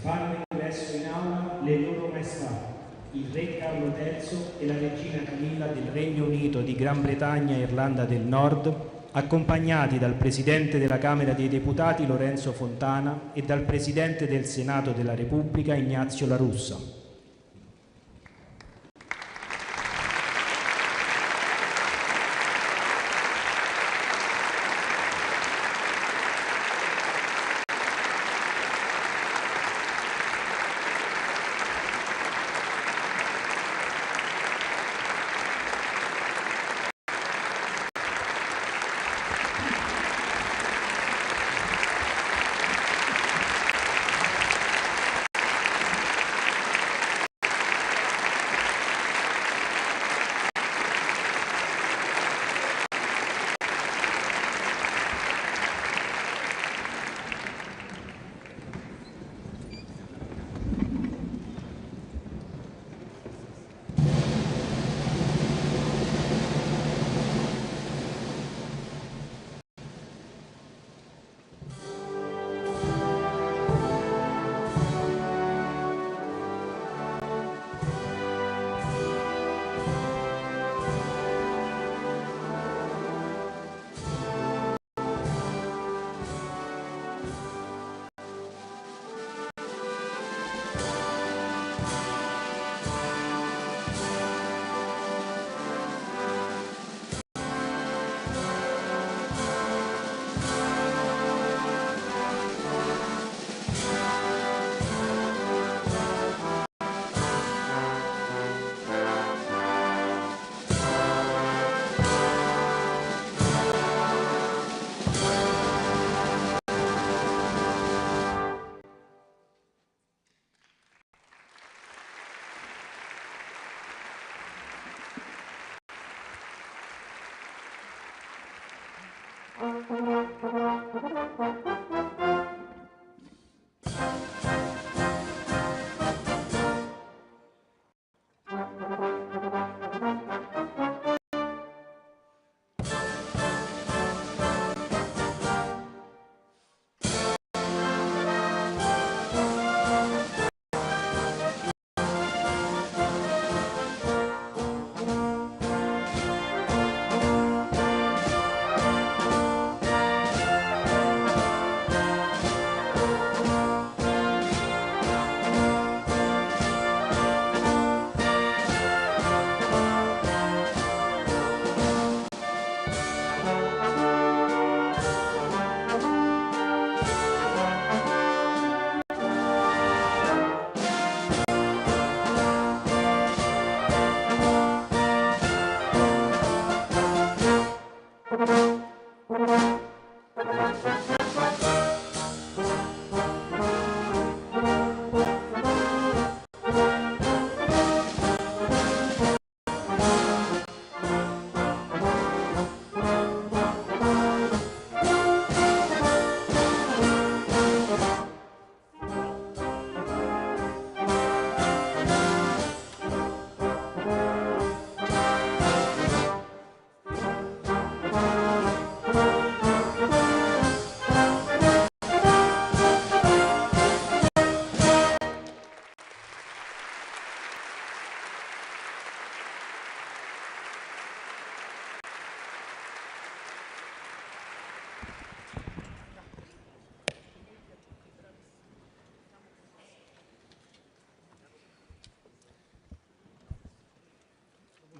fanno ingresso in aula le loro maestà, il re Carlo III e la regina Camilla del Regno Unito di Gran Bretagna e Irlanda del Nord, accompagnati dal Presidente della Camera dei Deputati Lorenzo Fontana e dal Presidente del Senato della Repubblica Ignazio La Russa.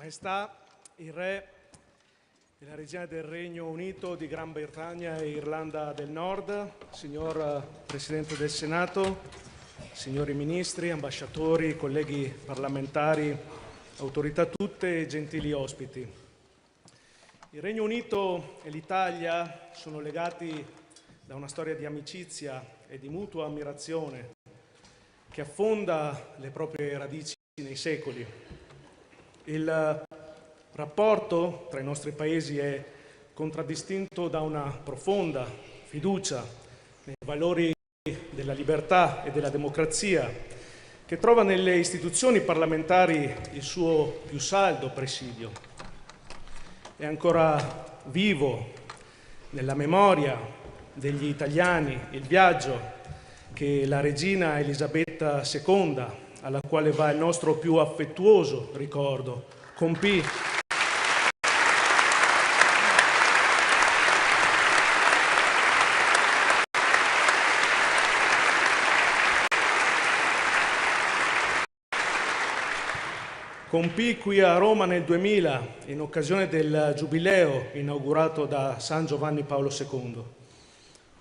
Maestà, il Re e la Regina del Regno Unito di Gran Bretagna e Irlanda del Nord, signor Presidente del Senato, signori Ministri, ambasciatori, colleghi parlamentari, autorità tutte e gentili ospiti. Il Regno Unito e l'Italia sono legati da una storia di amicizia e di mutua ammirazione che affonda le proprie radici nei secoli. Il rapporto tra i nostri paesi è contraddistinto da una profonda fiducia nei valori della libertà e della democrazia, che trova nelle istituzioni parlamentari il suo più saldo presidio. È ancora vivo nella memoria degli italiani il viaggio che la regina Elisabetta II, alla quale va il nostro più affettuoso ricordo, compì qui a Roma nel 2000, in occasione del Giubileo inaugurato da San Giovanni Paolo II.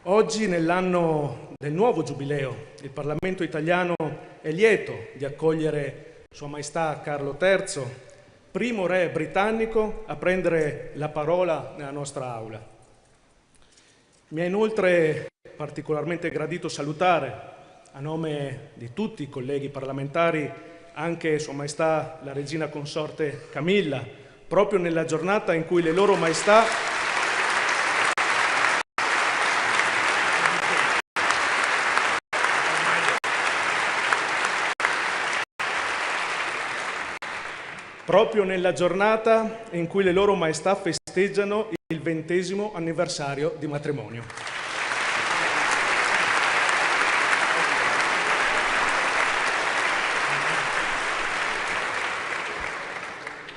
Oggi, nell'anno del nuovo Giubileo, il Parlamento italiano è lieto di accogliere Sua Maestà Carlo III, primo re britannico a prendere la parola nella nostra Aula. Mi è inoltre particolarmente gradito salutare, a nome di tutti i colleghi parlamentari, anche Sua Maestà la Regina Consorte Camilla, proprio nella giornata in cui le loro maestà festeggiano il 20° anniversario di matrimonio.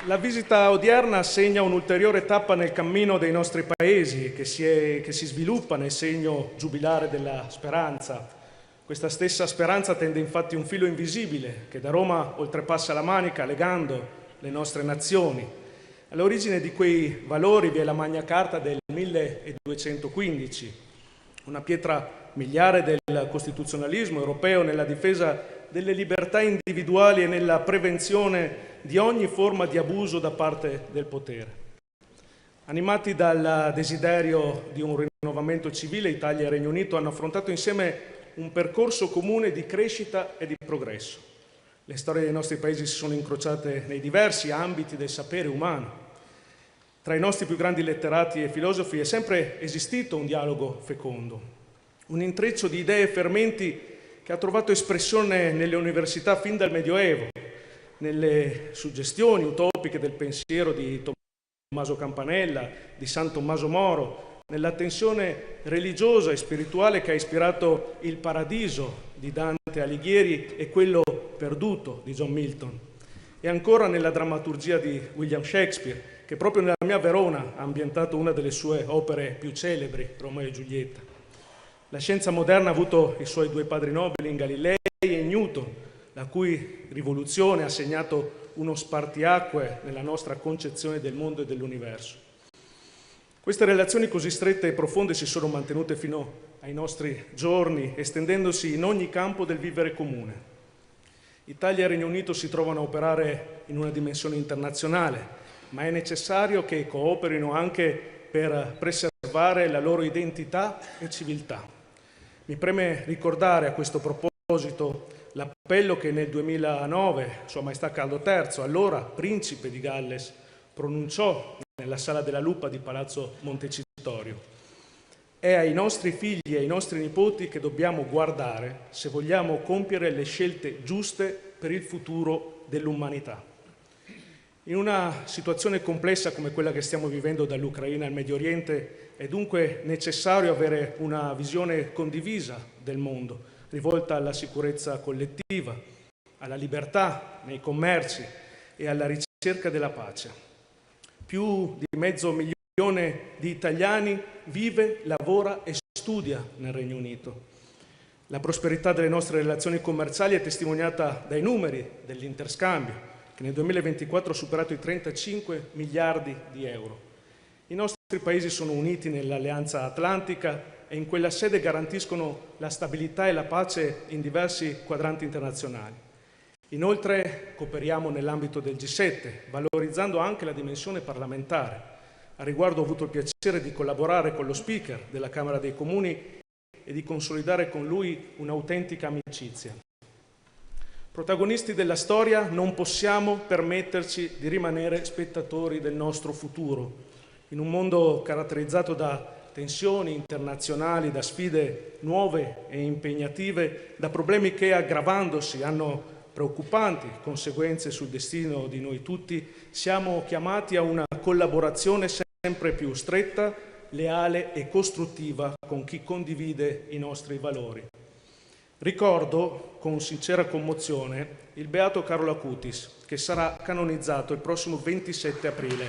La visita odierna segna un'ulteriore tappa nel cammino dei nostri paesi che si sviluppa nel segno giubilare della speranza. Questa stessa speranza tende infatti un filo invisibile che da Roma oltrepassa la Manica legando le nostre nazioni. All'origine di quei valori vi è la Magna Carta del 1215, una pietra miliare del costituzionalismo europeo nella difesa delle libertà individuali e nella prevenzione di ogni forma di abuso da parte del potere. Animati dal desiderio di un rinnovamento civile, Italia e Regno Unito hanno affrontato insieme un percorso comune di crescita e di progresso. Le storie dei nostri paesi si sono incrociate nei diversi ambiti del sapere umano. Tra i nostri più grandi letterati e filosofi è sempre esistito un dialogo fecondo, un intreccio di idee e fermenti che ha trovato espressione nelle università fin dal Medioevo, nelle suggestioni utopiche del pensiero di Tommaso Campanella, di San Tommaso Moro, nella tensione religiosa e spirituale che ha ispirato Il Paradiso di Dante Alighieri e Quello perduto di John Milton, e ancora nella drammaturgia di William Shakespeare, che proprio nella mia Verona ha ambientato una delle sue opere più celebri, Romeo e Giulietta. La scienza moderna ha avuto i suoi due padri nobili in Galilei e Newton, la cui rivoluzione ha segnato uno spartiacque nella nostra concezione del mondo e dell'universo. Queste relazioni così strette e profonde si sono mantenute fino ai nostri giorni, estendendosi in ogni campo del vivere comune. Italia e Regno Unito si trovano a operare in una dimensione internazionale, ma è necessario che cooperino anche per preservare la loro identità e civiltà. Mi preme ricordare a questo proposito l'appello che nel 2009 Sua Maestà Carlo III, allora principe di Galles, pronunciò nella Sala della Lupa di Palazzo Montecitorio. È ai nostri figli e ai nostri nipoti che dobbiamo guardare se vogliamo compiere le scelte giuste per il futuro dell'umanità. In una situazione complessa come quella che stiamo vivendo dall'Ucraina al Medio Oriente è dunque necessario avere una visione condivisa del mondo, rivolta alla sicurezza collettiva, alla libertà nei commerci e alla ricerca della pace. Più di 500.000 di italiani vive, lavora e studia nel Regno Unito. La prosperità delle nostre relazioni commerciali è testimoniata dai numeri dell'interscambio, che nel 2024 ha superato i 35 miliardi di euro. I nostri paesi sono uniti nell'Alleanza Atlantica e in quella sede garantiscono la stabilità e la pace in diversi quadranti internazionali. Inoltre cooperiamo nell'ambito del G7, valorizzando anche la dimensione parlamentare. A riguardo ho avuto il piacere di collaborare con lo Speaker della Camera dei Comuni e di consolidare con lui un'autentica amicizia. Protagonisti della storia, non possiamo permetterci di rimanere spettatori del nostro futuro. In un mondo caratterizzato da tensioni internazionali, da sfide nuove e impegnative, da problemi che aggravandosi hanno preoccupanti conseguenze sul destino di noi tutti, siamo chiamati a una collaborazione sempre più stretta, leale e costruttiva con chi condivide i nostri valori. Ricordo con sincera commozione il beato Carlo Acutis, che sarà canonizzato il prossimo 27 aprile.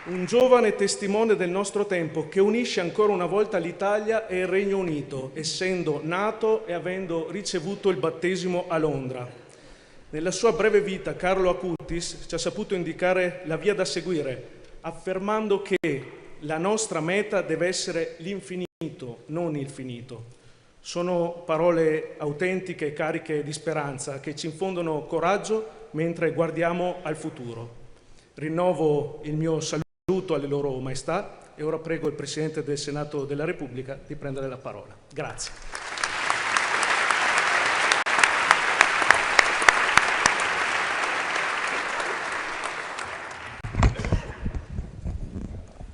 Un giovane testimone del nostro tempo che unisce ancora una volta l'Italia e il Regno Unito, essendo nato e avendo ricevuto il battesimo a Londra. Nella sua breve vita Carlo Acutis ci ha saputo indicare la via da seguire, affermando che la nostra meta deve essere l'infinito, non il finito. Sono parole autentiche e cariche di speranza che ci infondono coraggio mentre guardiamo al futuro. Rinnovo il mio saluto alle loro maestà e ora prego il Presidente del Senato della Repubblica di prendere la parola. Grazie.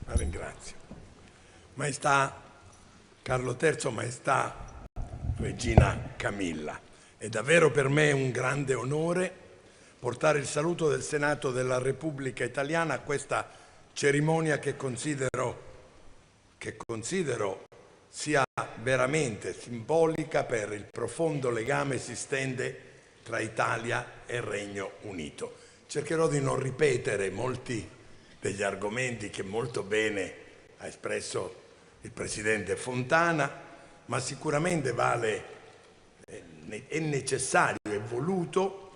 La ringrazio. Maestà Carlo III, Maestà Regina Camilla, è davvero per me un grande onore portare il saluto del Senato della Repubblica Italiana a questa cerimonia che considero sia veramente simbolica per il profondo legame esistente tra Italia e Regno Unito. Cercherò di non ripetere molti degli argomenti che molto bene ha espresso il Presidente Fontana, ma sicuramente è necessario e voluto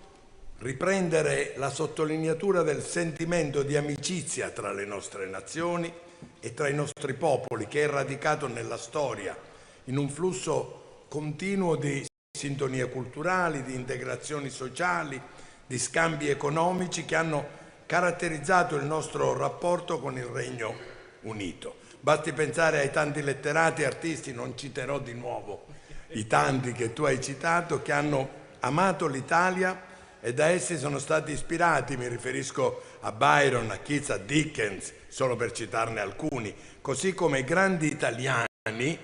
riprendere la sottolineatura del sentimento di amicizia tra le nostre nazioni e tra i nostri popoli, che è radicato nella storia, in un flusso continuo di sintonie culturali, di integrazioni sociali, di scambi economici che hanno caratterizzato il nostro rapporto con il Regno Unito. Basti pensare ai tanti letterati e artisti, non citerò di nuovo i tanti che tu hai citato, che hanno amato l'Italia e da essi sono stati ispirati. Mi riferisco a Byron, a Keats, a Dickens, solo per citarne alcuni, così come i grandi italiani,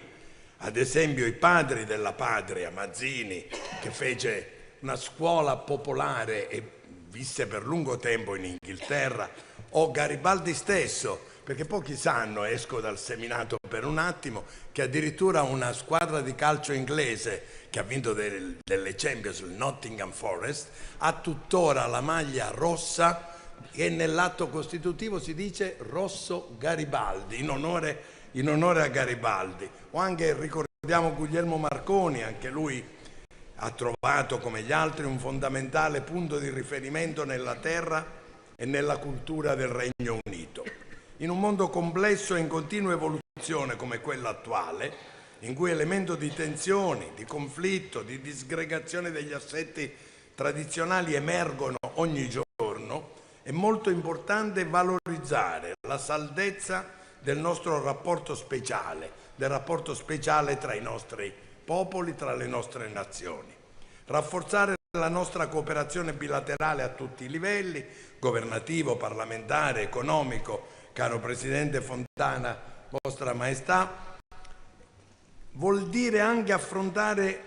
ad esempio i padri della patria, Mazzini, che fece una scuola popolare e visse per lungo tempo in Inghilterra, o Garibaldi stesso, perché pochi sanno, esco dal seminato per un attimo, che addirittura una squadra di calcio inglese che ha vinto delle Champions, il Nottingham Forest, ha tuttora la maglia rossa e nell'atto costitutivo si dice Rosso Garibaldi, in onore a Garibaldi. O anche ricordiamo Guglielmo Marconi, anche lui ha trovato come gli altri un fondamentale punto di riferimento nella terra e nella cultura del Regno Unito. In un mondo complesso e in continua evoluzione come quello attuale, in cui elemento di tensioni, di conflitto, di disgregazione degli assetti tradizionali emergono ogni giorno, è molto importante valorizzare la saldezza del nostro rapporto speciale, del rapporto speciale tra i nostri popoli, tra le nostre nazioni. Rafforzare la nostra cooperazione bilaterale a tutti i livelli, governativo, parlamentare, economico, caro Presidente Fontana, Vostra Maestà, vuol dire anche affrontare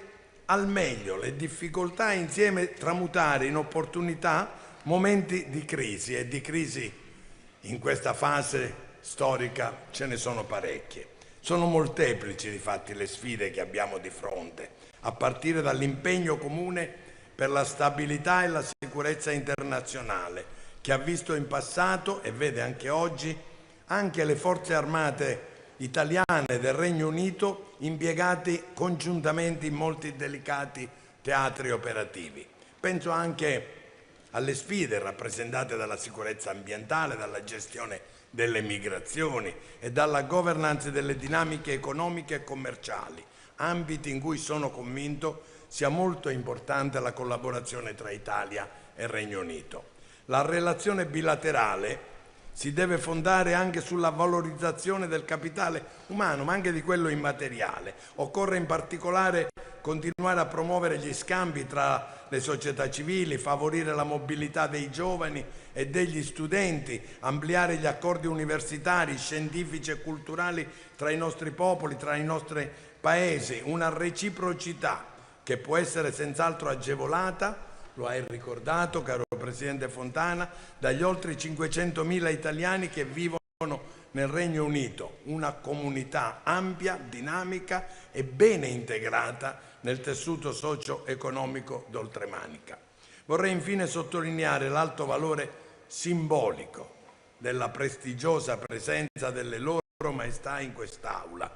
al meglio le difficoltà e insieme tramutare in opportunità momenti di crisi, e di crisi in questa fase storica ce ne sono parecchie. Sono molteplici difatti le sfide che abbiamo di fronte, a partire dall'impegno comune per la stabilità e la sicurezza internazionale, che ha visto in passato e vede anche oggi anche le forze armate italiane del Regno Unito impiegati congiuntamente in molti delicati teatri operativi. Penso anche alle sfide rappresentate dalla sicurezza ambientale, dalla gestione delle migrazioni e dalla governance delle dinamiche economiche e commerciali, ambiti in cui sono convinto sia molto importante la collaborazione tra Italia e Regno Unito. La relazione bilaterale si deve fondare anche sulla valorizzazione del capitale umano, ma anche di quello immateriale. Occorre in particolare continuare a promuovere gli scambi tra le società civili, favorire la mobilità dei giovani e degli studenti, ampliare gli accordi universitari, scientifici e culturali tra i nostri popoli, tra i nostri paesi, una reciprocità che può essere senz'altro agevolata, lo hai ricordato, caro Presidente Fontana, dagli oltre 500.000 italiani che vivono nel Regno Unito, una comunità ampia, dinamica e bene integrata nel tessuto socio-economico d'oltremanica. Vorrei infine sottolineare l'alto valore simbolico della prestigiosa presenza delle loro maestà in quest'Aula,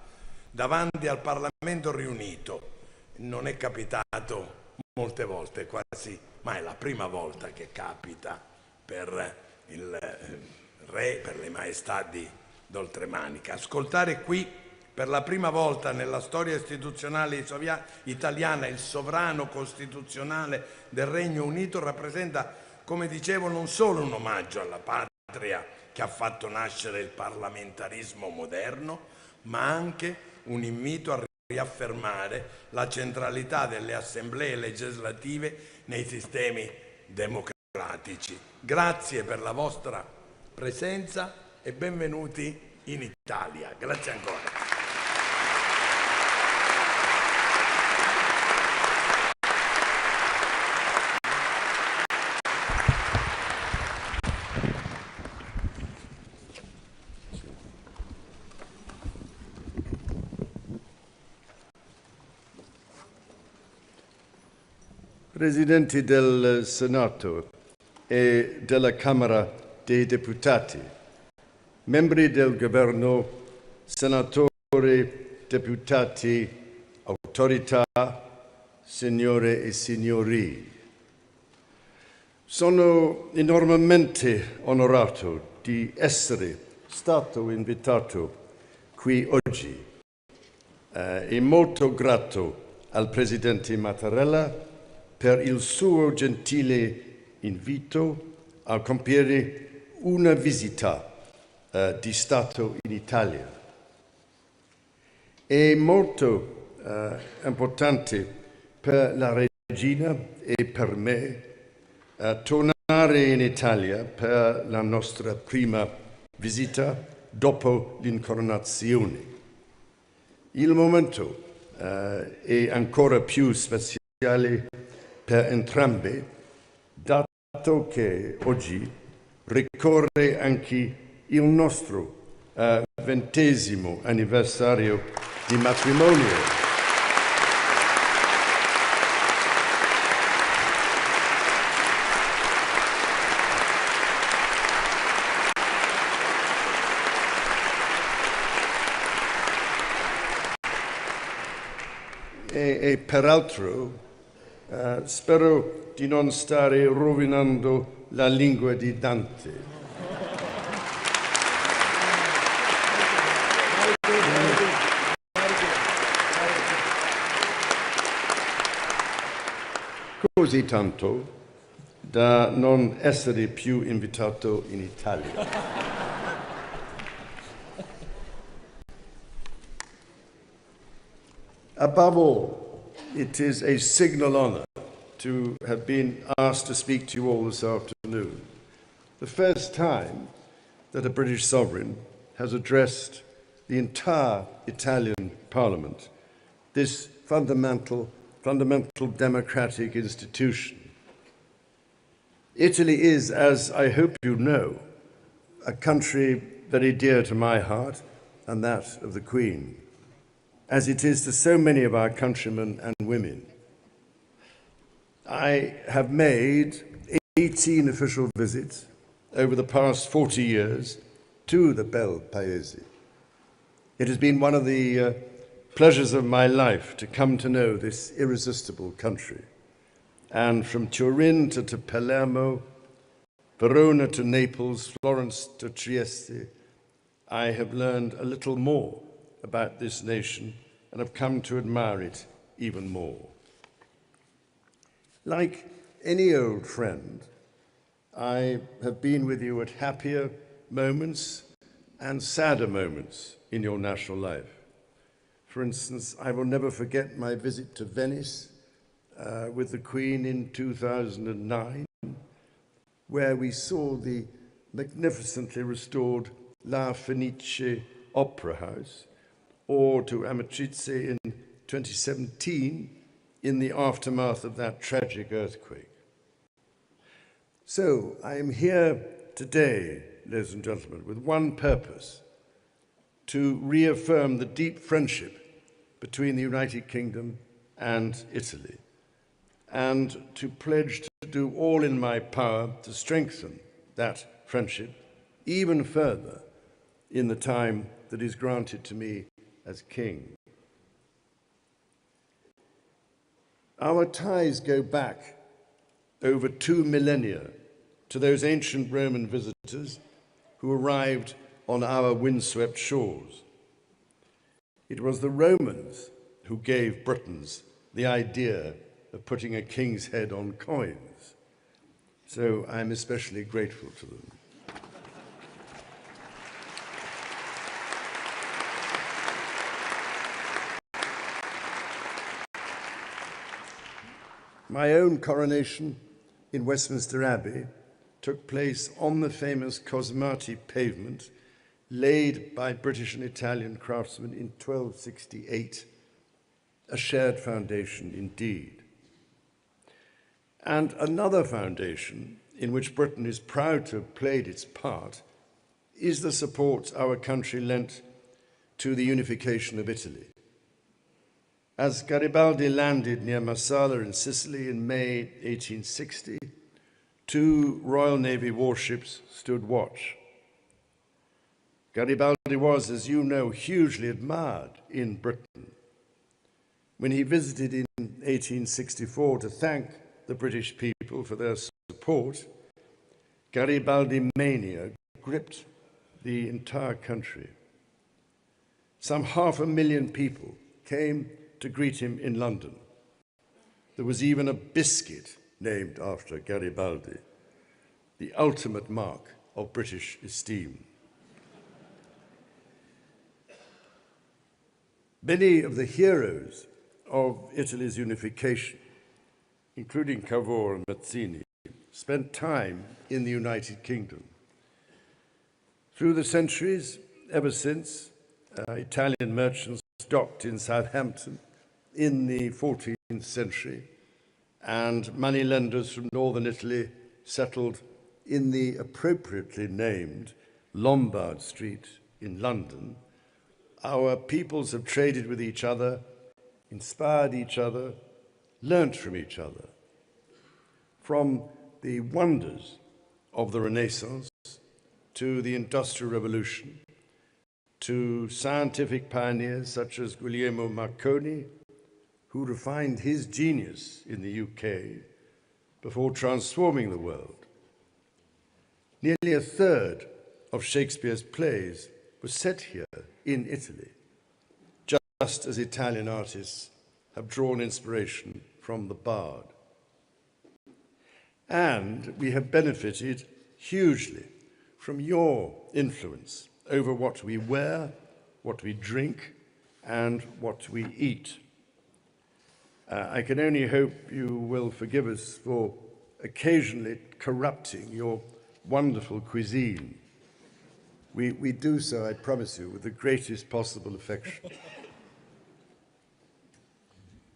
davanti al Parlamento riunito. Non è capitato molte volte, quasi mai, è la prima volta che capita per il re, per le maestà d'oltremanica. Ascoltare qui per la prima volta nella storia istituzionale italiana il sovrano costituzionale del Regno Unito rappresenta, come dicevo, non solo un omaggio alla patria che ha fatto nascere il parlamentarismo moderno, ma anche un invito a riaffermare la centralità delle assemblee legislative nei sistemi democratici. Grazie per la vostra presenza e benvenuti in Italia. Grazie ancora. Presidenti del Senato e della Camera dei Deputati, membri del Governo, senatori, deputati, autorità, signore e signori. Sono enormemente onorato di essere stato invitato qui oggi e molto grato al Presidente Mattarella per il suo gentile invito a compiere una visita di Stato in Italia. È molto importante per la Regina e per me tornare in Italia per la nostra prima visita dopo l'incoronazione. Il momento è ancora più speciale per entrambi, dato che oggi ricorre anche il nostro 20° anniversario di matrimonio. E peraltro spero di non stare rovinando la lingua di Dante. Così tanto da non essere più invitato in Italia. Above all, it is a signal honor to have been asked to speak to you all this afternoon. The first time that a British sovereign has addressed the entire Italian Parliament, this fundamental democratic institution. Italy is, as I hope you know, a country very dear to my heart and that of the Queen, as it is to so many of our countrymen and women. I have made 18 official visits over the past 40 years to the Bel Paese. It has been one of the pleasures of my life to come to know this irresistible country. And from Turin to Palermo, Verona to Naples, Florence to Trieste, I have learned a little more about this nation and have come to admire it even more. Like any old friend, I have been with you at happier moments and sadder moments in your national life. For instance, I will never forget my visit to Venice with the Queen in 2009, where we saw the magnificently restored La Fenice Opera House, or to Amatrice in 2017 in the aftermath of that tragic earthquake. So I am here today, ladies and gentlemen, with one purpose, to reaffirm the deep friendship between the United Kingdom and Italy, and to pledge to do all in my power to strengthen that friendship even further in the time that is granted to me as King. Our ties go back over 2 millennia to those ancient Roman visitors who arrived on our windswept shores. It was the Romans who gave Britons the idea of putting a king's head on coins, so I'm especially grateful to them. My own coronation in Westminster Abbey took place on the famous Cosmati pavement laid by British and Italian craftsmen in 1268, a shared foundation indeed. And another foundation in which Britain is proud to have played its part is the support our country lent to the unification of Italy. As Garibaldi landed near Marsala in Sicily in May 1860, 2 Royal Navy warships stood watch. Garibaldi was, as you know, hugely admired in Britain. When he visited in 1864 to thank the British people for their support, Garibaldi mania gripped the entire country. Some 500,000 people came to greet him in London. There was even a biscuit named after Garibaldi, the ultimate mark of British esteem. Many of the heroes of Italy's unification, including Cavour and Mazzini, spent time in the United Kingdom. Through the centuries, ever since, Italian merchants docked in Southampton in the 14th century, and moneylenders from northern Italy settled in the appropriately named Lombard Street in London. Our peoples have traded with each other, inspired each other, learnt from each other. From the wonders of the Renaissance to the Industrial Revolution, to scientific pioneers such as Guglielmo Marconi, who refined his genius in the UK before transforming the world. Nearly a third of Shakespeare's plays were set here in Italy, just as Italian artists have drawn inspiration from the Bard. And we have benefited hugely from your influence over what we wear, what we drink, and what we eat. I can only hope you will forgive us for occasionally corrupting your wonderful cuisine. We do so, I promise you, with the greatest possible affection.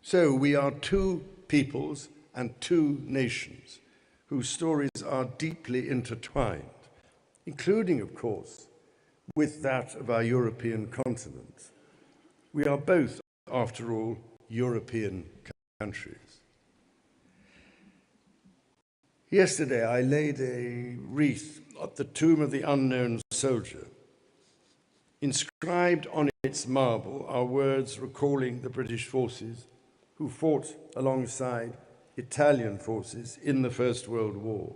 So we are 2 peoples and 2 nations whose stories are deeply intertwined, including, of course, with that of our European continent. We are both, after all, European countries. Yesterday, I laid a wreath at the tomb of the unknown soldier. Inscribed on its marble are words recalling the British forces who fought alongside Italian forces in the First World War.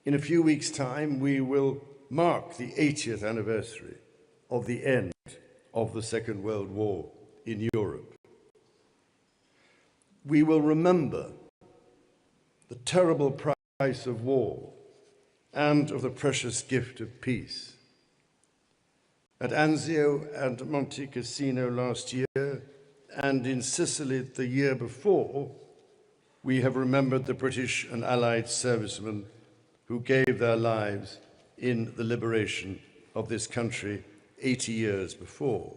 In a few weeks' time, we will mark the 80th anniversary of the end of the Second World War in Europe. We will remember the terrible price of war and of the precious gift of peace. At Anzio and Monte Cassino last year, and in Sicily the year before, we have remembered the British and Allied servicemen who gave their lives in the liberation of this country 80 years before.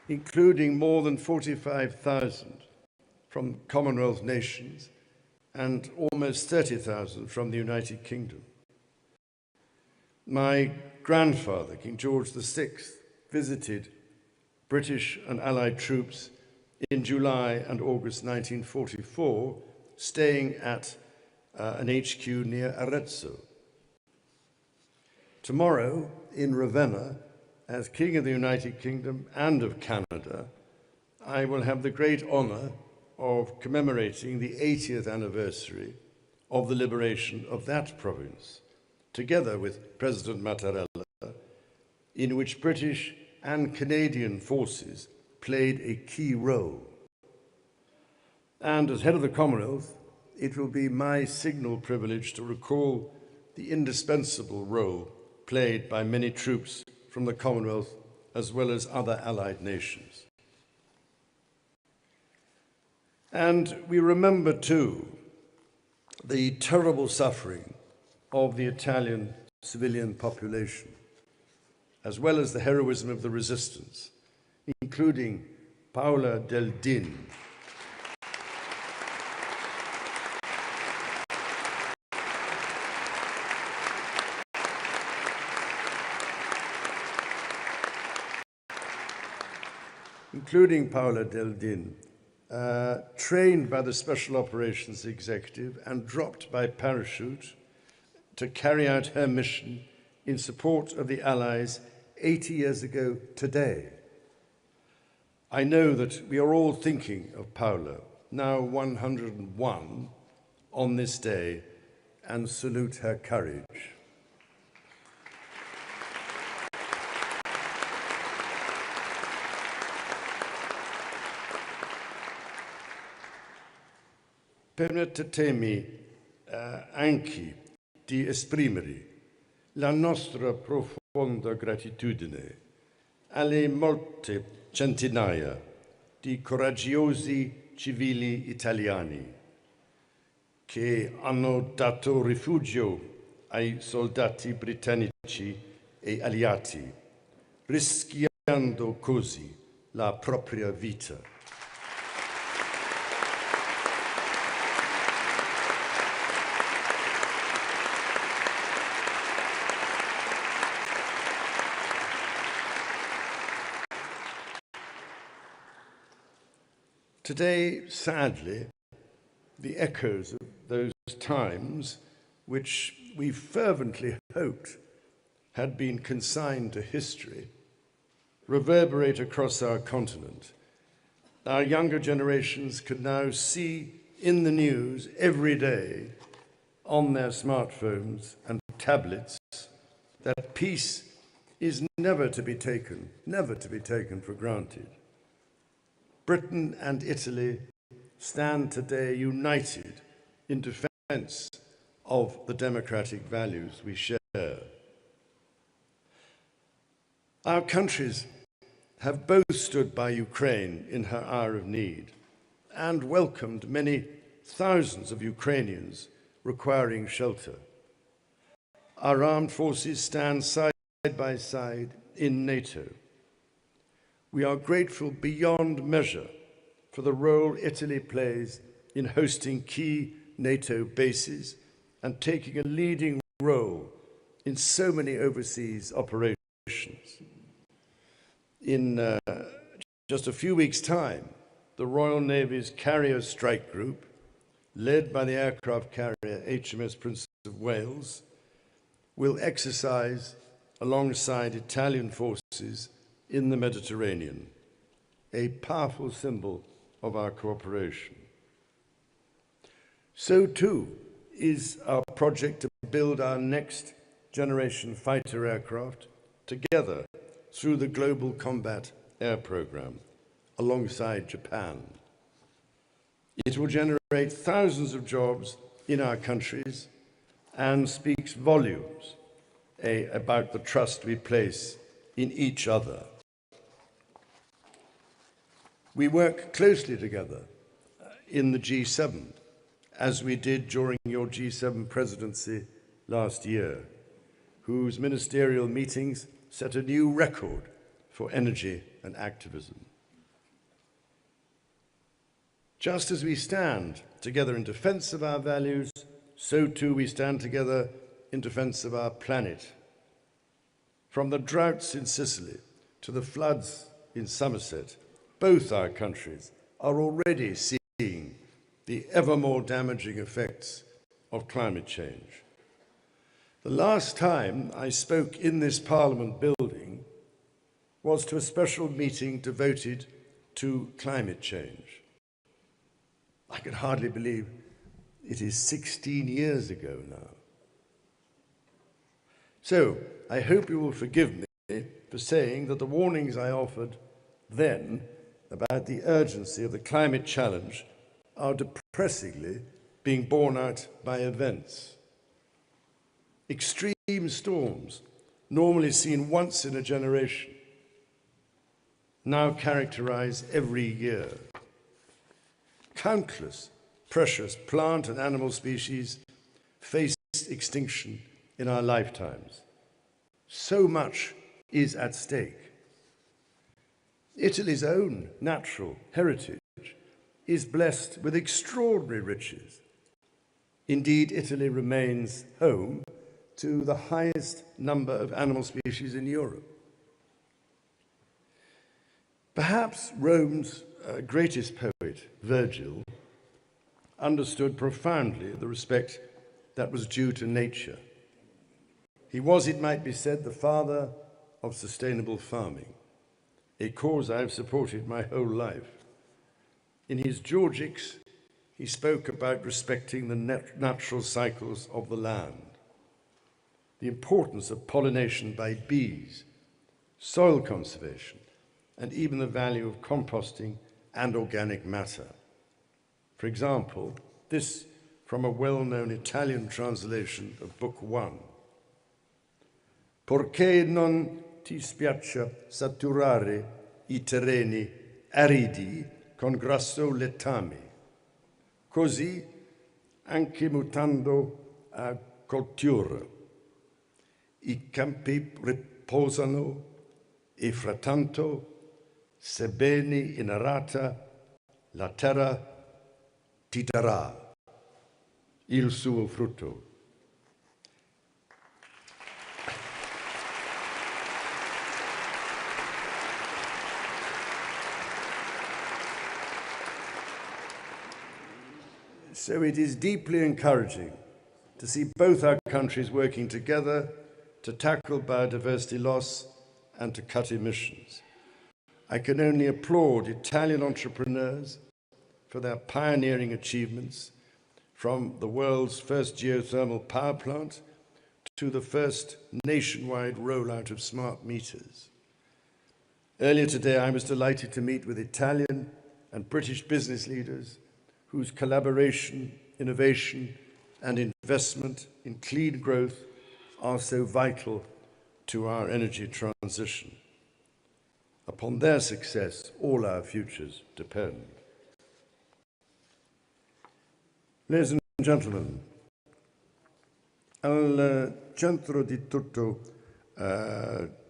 including more than 45,000 from Commonwealth nations and almost 30,000 from the United Kingdom. My grandfather, King George VI, visited British and Allied troops in July and August 1944, staying at an HQ near Arezzo. Tomorrow, in Ravenna, as King of the United Kingdom and of Canada, I will have the great honor of commemorating the 80th anniversary of the liberation of that province, together with President Mattarella, in which British and Canadian forces played a key role. And as head of the Commonwealth, it will be my signal privilege to recall the indispensable role played by many troops from the Commonwealth as well as other allied nations. And we remember too the terrible suffering of the Italian civilian population, as well as the heroism of the resistance, including Paola Del Din, trained by the Special Operations Executive and dropped by parachute to carry out her mission in support of the Allies 80 years ago today. I know that we are all thinking of Paola, now 101, on this day, and salute her courage. Permettetemi anche di esprimere la nostra profonda gratitudine alle molte centinaia di coraggiosi civili italiani che hanno dato rifugio ai soldati britannici e alleati, rischiando così la propria vita. Today, sadly, the echoes of those times, which we fervently hoped had been consigned to history, reverberate across our continent. Our younger generations can now see in the news every day on their smartphones and tablets that peace is never to be taken for granted. Britain and Italy stand today united in defense of the democratic values we share. Our countries have both stood by Ukraine in her hour of need and welcomed many thousands of Ukrainians requiring shelter. Our armed forces stand side by side in NATO. We are grateful beyond measure for the role Italy plays in hosting key NATO bases and taking a leading role in so many overseas operations. In just a few weeks' time, the Royal Navy's Carrier Strike Group, led by the aircraft carrier HMS Prince of Wales, will exercise alongside Italian forces in the Mediterranean, a powerful symbol of our cooperation. So too is our project to build our next generation fighter aircraft together through the Global Combat Air Programme alongside Japan. It will generate thousands of jobs in our countries and speaks volumes about the trust we place in each other. We work closely together in the G7, as we did during your G7 presidency last year, whose ministerial meetings set a new record for energy and activism. Just as we stand together in defense of our values, so too we stand together in defense of our planet. From the droughts in Sicily to the floods in Somerset, both our countries are already seeing the ever more damaging effects of climate change. The last time I spoke in this Parliament building was to a special meeting devoted to climate change. I can hardly believe it is 16 years ago now. So I hope you will forgive me for saying that the warnings I offered then about the urgency of the climate challenge are depressingly being borne out by events. Extreme storms, normally seen once in a generation, now characterize every year. Countless precious plant and animal species face extinction in our lifetimes. So much is at stake. Italy's own natural heritage is blessed with extraordinary riches. Indeed, Italy remains home to the highest number of animal species in Europe. Perhaps Rome's greatest poet, Virgil, understood profoundly the respect that was due to nature. He was, it might be said, the father of sustainable farming, a cause I have supported my whole life. In his Georgics, he spoke about respecting the natural cycles of the land, the importance of pollination by bees, soil conservation, and even the value of composting and organic matter. For example, this from a well-known Italian translation of Book 1. Perché non ti spiaccia saturare I terreni aridi con grasso letame, così anche mutando a coltura. I campi riposano e frattanto, sebbene inarata, la terra ti darà il suo frutto. So it is deeply encouraging to see both our countries working together to tackle biodiversity loss and to cut emissions. I can only applaud Italian entrepreneurs for their pioneering achievements, from the world's first geothermal power plant to the first nationwide rollout of smart meters. Earlier today, I was delighted to meet with Italian and British business leaders whose collaboration, innovation, and investment in clean growth are so vital to our energy transition. Upon their success, all our futures depend. Ladies and gentlemen, al centro di tutto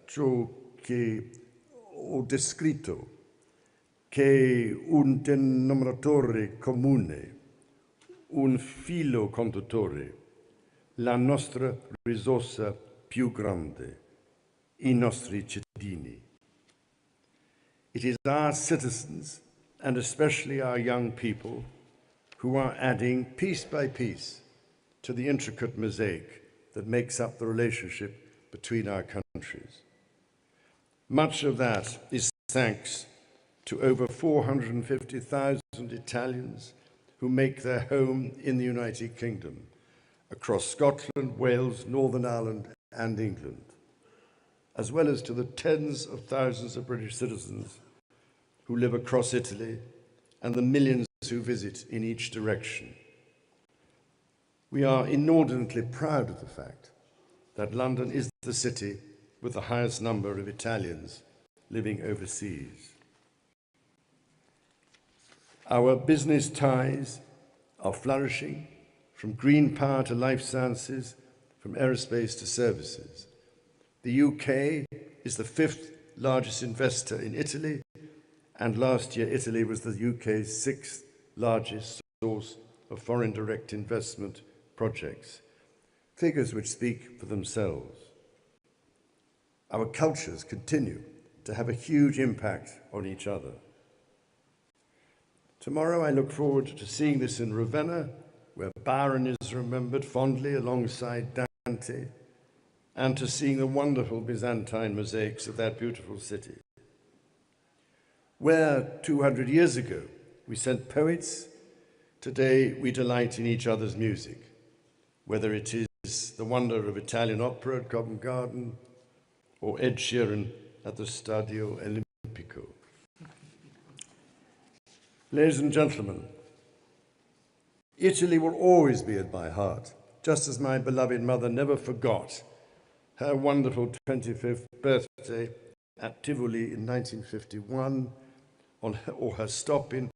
ciò che ho descritto, che un denominatore comune, un filo conduttore, la nostra risorsa più grande, I nostri cittadini. It is our citizens, and especially our young people, who are adding piece by piece to the intricate mosaic that makes up the relationship between our countries. Much of that is thanks to over 450,000 Italians who make their home in the United Kingdom, across Scotland, Wales, Northern Ireland, and England, as well as to the tens of thousands of British citizens who live across Italy and the millions who visit in each direction. We are inordinately proud of the fact that London is the city with the highest number of Italians living overseas. Our business ties are flourishing, from green power to life sciences, from aerospace to services. The UK is the 5th largest investor in Italy, and last year Italy was the UK's 6th largest source of foreign direct investment projects, figures which speak for themselves. Our cultures continue to have a huge impact on each other. Tomorrow I look forward to seeing this in Ravenna, where Byron is remembered fondly alongside Dante, and to seeing the wonderful Byzantine mosaics of that beautiful city. Where 200 years ago we sent poets, today we delight in each other's music, whether it is the wonder of Italian opera at Covent Garden or Ed Sheeran at the Stadio Olimpico. Ladies and gentlemen, Italy will always be at my heart, just as my beloved mother never forgot her wonderful 25th birthday at Tivoli in 1951, or her stop in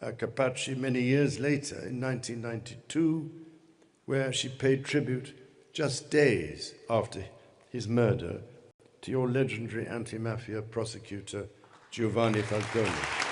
Capaci many years later in 1992, where she paid tribute just days after his murder to your legendary anti-mafia prosecutor, Giovanni Falcone.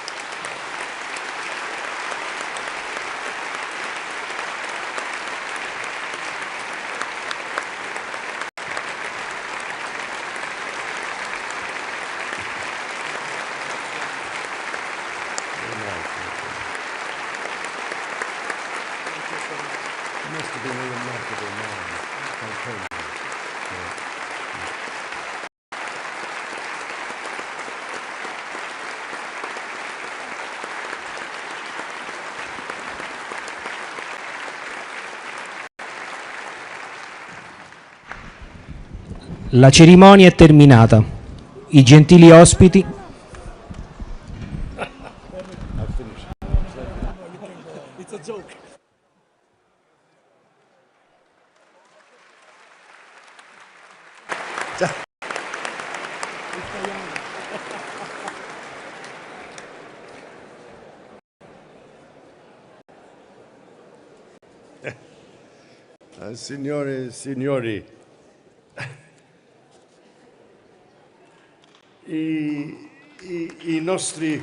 La cerimonia è terminata. I gentili ospiti It's a joke. Signore e signori, i nostri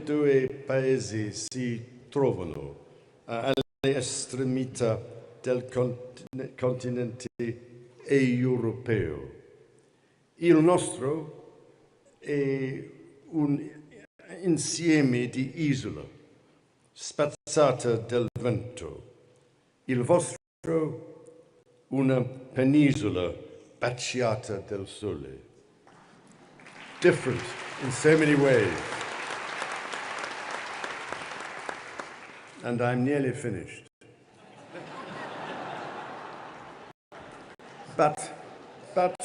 due paesi si trovano alle estremità del continente europeo. Il nostro è un insieme di isole spazzate dal vento. Il vostro una penisola baciata dal sole. Different in so many ways. And I'm nearly finished. But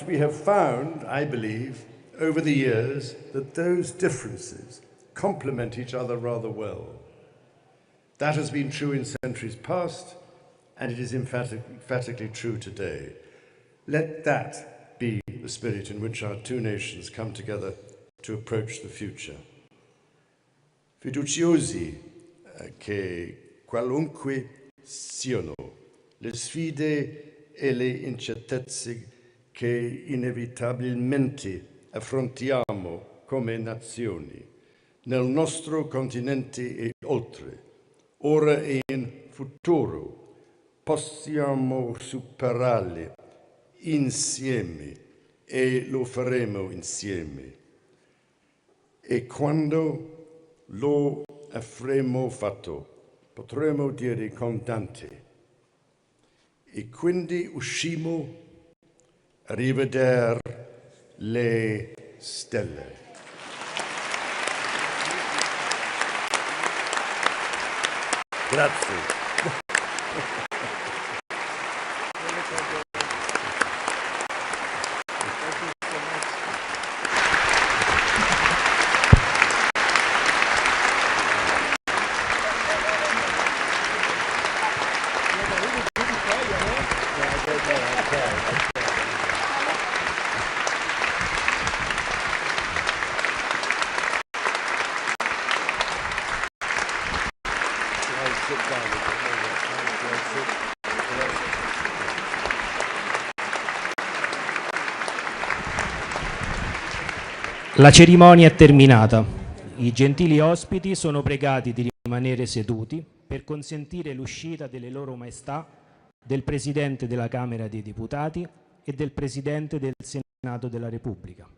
we have found, I believe, over the years, that those differences complement each other rather well. That has been true in centuries past, and it is emphatically true today. Let that be the spirit in which our two nations come together to approach the future. Fiduciosi che qualunque siano le sfide e le incertezze che inevitabilmente affrontiamo come nazioni, nel nostro continente e oltre, ora e in futuro, possiamo superarle insieme e lo faremo insieme. E quando lo avremo fatto, potremo dire con Dante, e quindi uscimo a rivedere le stelle. Grazie. Sit down. La cerimonia è terminata. I gentili ospiti sono pregati di rimanere seduti per consentire l'uscita delle loro maestà, del Presidente della Camera dei Deputati e del Presidente del Senato della Repubblica.